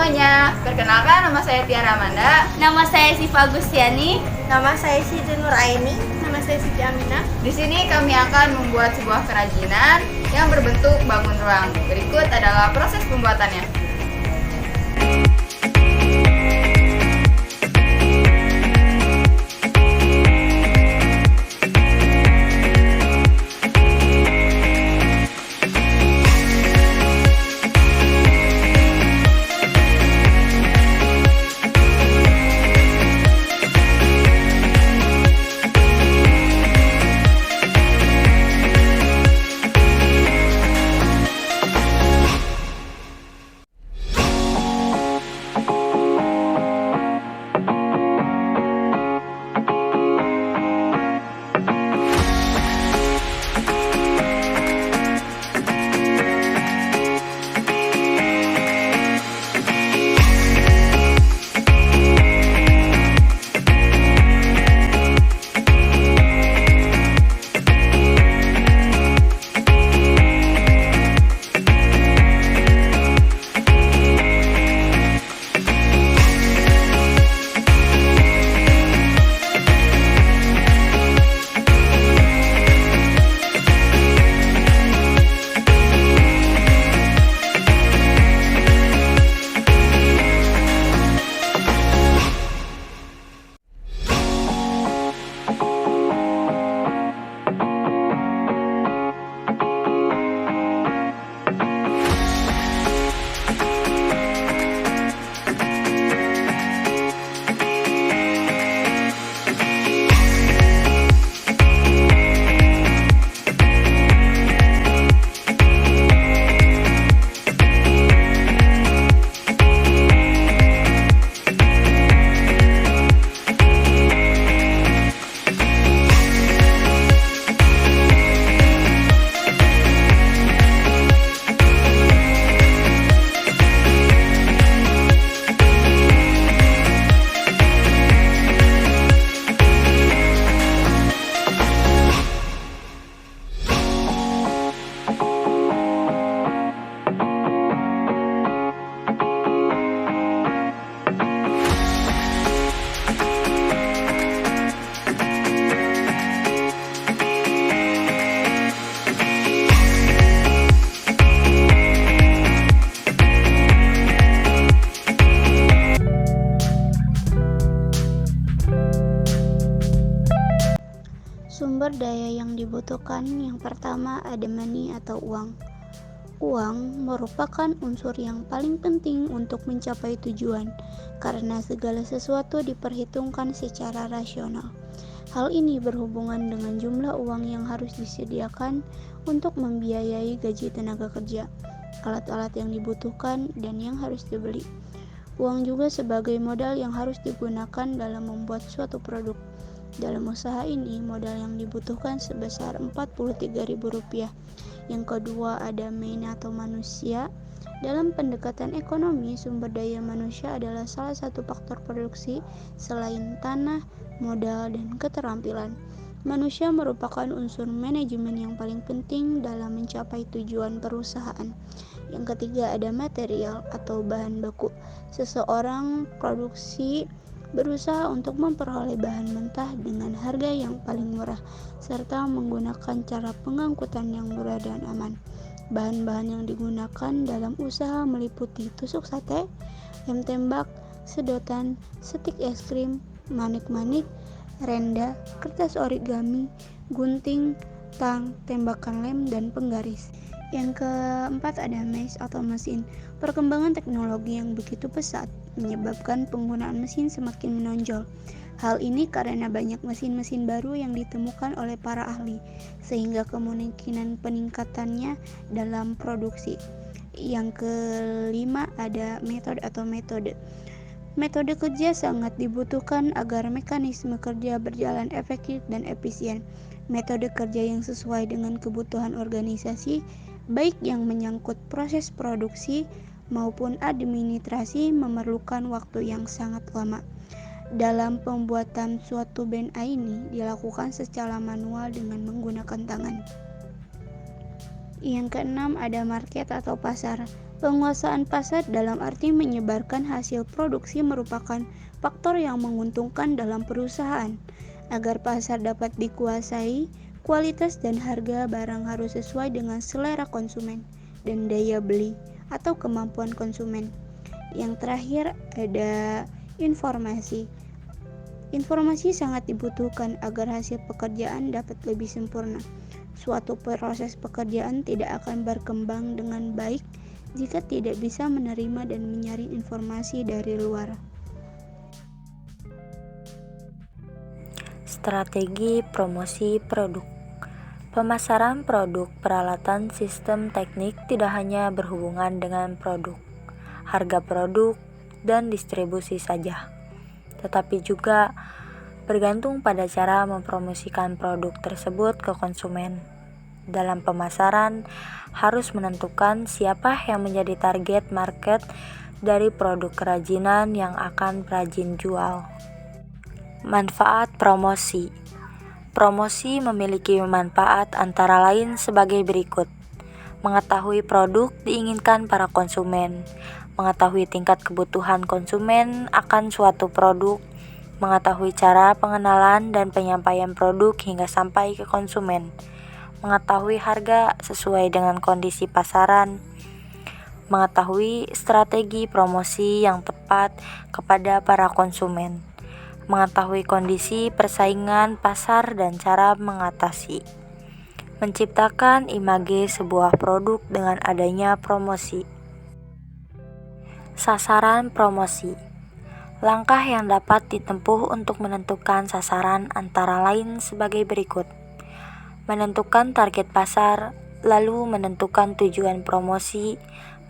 semuanya, perkenalkan nama saya Tiara Amanda. Nama saya Siva Agustiani. Nama saya Siti Nuraini. Nama saya Siti Aminah. Di sini kami akan membuat sebuah kerajinan yang berbentuk bangun ruang. Berikut adalah proses pembuatannya. Sumber daya yang dibutuhkan yang pertama ada money atau uang. Uang merupakan unsur yang paling penting untuk mencapai tujuan karena segala sesuatu diperhitungkan secara rasional. Hal ini berhubungan dengan jumlah uang yang harus disediakan untuk membiayai gaji tenaga kerja, alat-alat yang dibutuhkan, dan yang harus dibeli. Uang juga sebagai modal yang harus digunakan dalam membuat suatu produk. Dalam usaha ini, modal yang dibutuhkan sebesar Rp43.000. Yang kedua ada main atau manusia. Dalam pendekatan ekonomi, sumber daya manusia adalah salah satu faktor produksi selain tanah, modal, dan keterampilan. Manusia merupakan unsur manajemen yang paling penting dalam mencapai tujuan perusahaan. Yang ketiga ada material atau bahan baku. Seseorang produksi berusaha untuk memperoleh bahan mentah dengan harga yang paling murah, serta menggunakan cara pengangkutan yang murah dan aman. Bahan-bahan yang digunakan dalam usaha meliputi tusuk sate, lem tembak, sedotan, stik es krim, manik-manik, renda, kertas origami, gunting, tang, tembakan lem, dan penggaris. Yang keempat ada mesin atau mesin. Perkembangan teknologi yang begitu pesat menyebabkan penggunaan mesin semakin menonjol. Hal ini karena banyak mesin-mesin baru yang ditemukan oleh para ahli, sehingga kemungkinan peningkatannya dalam produksi. Yang kelima ada metode atau metode. Metode kerja sangat dibutuhkan agar mekanisme kerja berjalan efektif dan efisien. Metode kerja yang sesuai dengan kebutuhan organisasi, baik yang menyangkut proses produksi maupun administrasi, memerlukan waktu yang sangat lama. Dalam pembuatan suatu band ini dilakukan secara manual dengan menggunakan tangan. Yang keenam ada market atau pasar. Penguasaan pasar dalam arti menyebarkan hasil produksi merupakan faktor yang menguntungkan dalam perusahaan. Agar pasar dapat dikuasai, kualitas dan harga barang harus sesuai dengan selera konsumen dan daya beli atau kemampuan konsumen. Yang terakhir ada informasi. Informasi sangat dibutuhkan agar hasil pekerjaan dapat lebih sempurna. Suatu proses pekerjaan tidak akan berkembang dengan baik jika tidak bisa menerima dan menyaring informasi dari luar. Strategi promosi produk. Pemasaran produk, peralatan, sistem teknik tidak hanya berhubungan dengan produk, harga produk, dan distribusi saja, tetapi juga bergantung pada cara mempromosikan produk tersebut ke konsumen. Dalam pemasaran, harus menentukan siapa yang menjadi target market dari produk kerajinan yang akan perajin jual. Manfaat promosi. Promosi memiliki manfaat antara lain sebagai berikut: mengetahui produk diinginkan para konsumen, mengetahui tingkat kebutuhan konsumen akan suatu produk, mengetahui cara pengenalan dan penyampaian produk hingga sampai ke konsumen, mengetahui harga sesuai dengan kondisi pasaran, mengetahui strategi promosi yang tepat kepada para konsumen, mengetahui kondisi persaingan pasar dan cara mengatasi, menciptakan image sebuah produk dengan adanya promosi. Sasaran promosi. Langkah yang dapat ditempuh untuk menentukan sasaran antara lain sebagai berikut: menentukan target pasar, lalu menentukan tujuan promosi,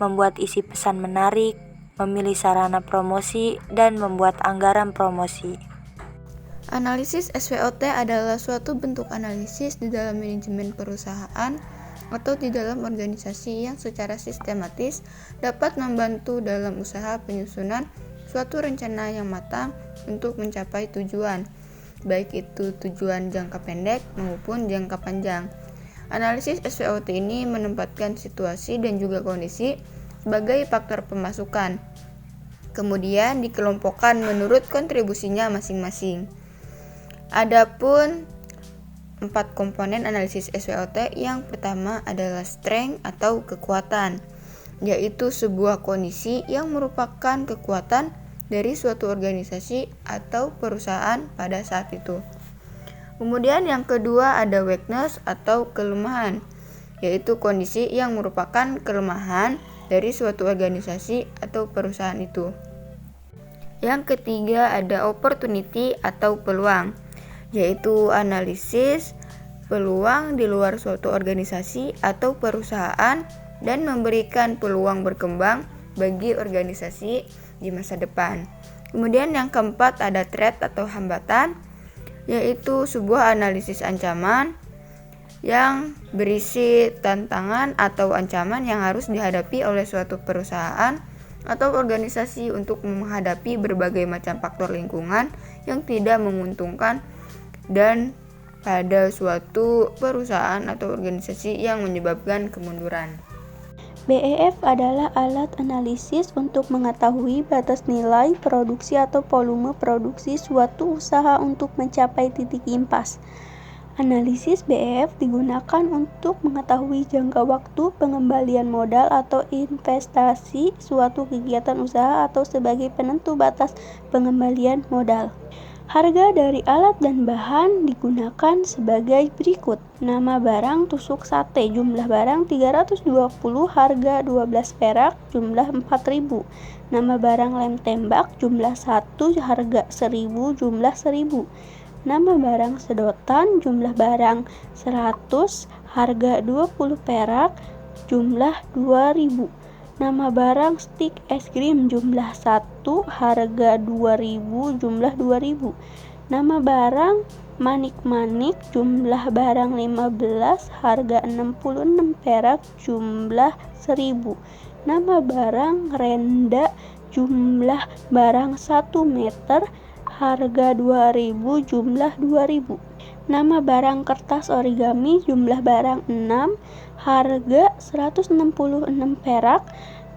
membuat isi pesan menarik, memilih sarana promosi, dan membuat anggaran promosi. Analisis SWOT adalah suatu bentuk analisis di dalam manajemen perusahaan atau di dalam organisasi yang secara sistematis dapat membantu dalam usaha penyusunan suatu rencana yang matang untuk mencapai tujuan, baik itu tujuan jangka pendek maupun jangka panjang. Analisis SWOT ini menempatkan situasi dan juga kondisi sebagai faktor pemasukan, kemudian dikelompokkan menurut kontribusinya masing-masing. Adapun 4 komponen analisis SWOT, yang pertama adalah strength atau kekuatan, yaitu sebuah kondisi yang merupakan kekuatan dari suatu organisasi atau perusahaan pada saat itu. Kemudian yang kedua ada weakness atau kelemahan, yaitu kondisi yang merupakan kelemahan dari suatu organisasi atau perusahaan itu. Yang ketiga ada opportunity atau peluang, yaitu analisis peluang di luar suatu organisasi atau perusahaan dan memberikan peluang berkembang bagi organisasi di masa depan. Kemudian yang keempat ada threat atau hambatan, yaitu sebuah analisis ancaman yang berisi tantangan atau ancaman yang harus dihadapi oleh suatu perusahaan atau organisasi untuk menghadapi berbagai macam faktor lingkungan yang tidak menguntungkan dan pada suatu perusahaan atau organisasi yang menyebabkan kemunduran. BEF adalah alat analisis untuk mengetahui batas nilai produksi atau volume produksi suatu usaha untuk mencapai titik impas. Analisis BEF digunakan untuk mengetahui jangka waktu pengembalian modal atau investasi suatu kegiatan usaha atau sebagai penentu batas pengembalian modal. Harga dari alat dan bahan digunakan sebagai berikut: nama barang tusuk sate, jumlah barang 320, harga 12 perak, jumlah 4.000. Nama barang lem tembak, jumlah 1, harga 1.000, jumlah 1.000. Nama barang sedotan, jumlah barang 100, harga 20 perak, jumlah 2.000. Nama barang stik es krim, jumlah 1, harga 2.000, jumlah 2.000. Nama barang manik-manik, jumlah barang 15, harga 66 perak, jumlah 1.000. Nama barang renda, jumlah barang 1 meter, harga 2.000, jumlah 2.000. Nama barang kertas origami, jumlah barang 6, harga 166 perak.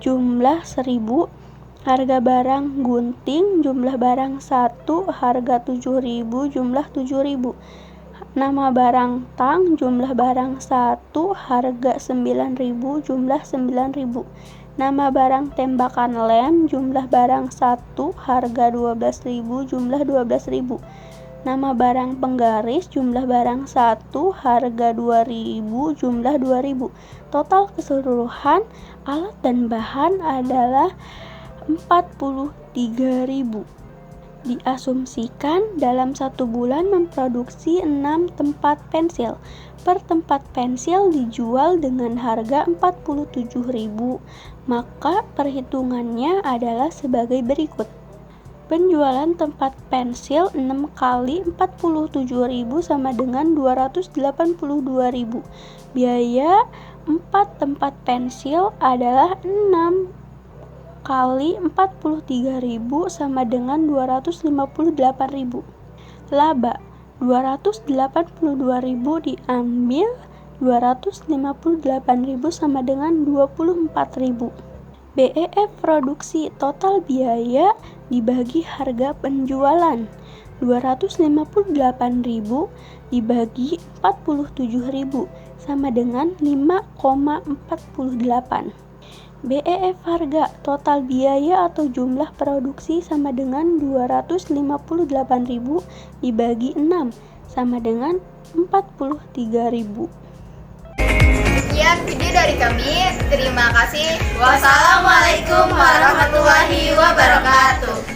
jumlah 1.000. Harga barang gunting jumlah barang 1, harga 7.000, jumlah 7.000. Nama barang tang jumlah barang 1, harga 9.000, jumlah 9.000. Nama barang tembakan lem jumlah barang 1, harga 12.000, jumlah 12.000. Nama barang penggaris jumlah barang 1, harga 2.000, jumlah 2.000. Total keseluruhan alat dan bahan adalah 43.000. Diasumsikan dalam 1 bulan memproduksi 6 tempat pensil. Per tempat pensil dijual dengan harga 47.000. Maka perhitungannya adalah sebagai berikut. Penjualan tempat pensil 6 kali 47.000 sama dengan 282.000. Biaya 4 tempat pensil adalah 6 kali 43.000 sama dengan 258.000. Laba 282.000 diambil 258.000 sama dengan 24.000. BEF produksi total biaya dibagi harga penjualan 258.000 dibagi 47.000 sama dengan 5,48. BEF harga total biaya atau jumlah produksi sama dengan 258.000 dibagi 6 sama dengan 43.000. Sekian video dari kami. Terima kasih. Wassalamualaikum warahmatullahi wabarakatuh.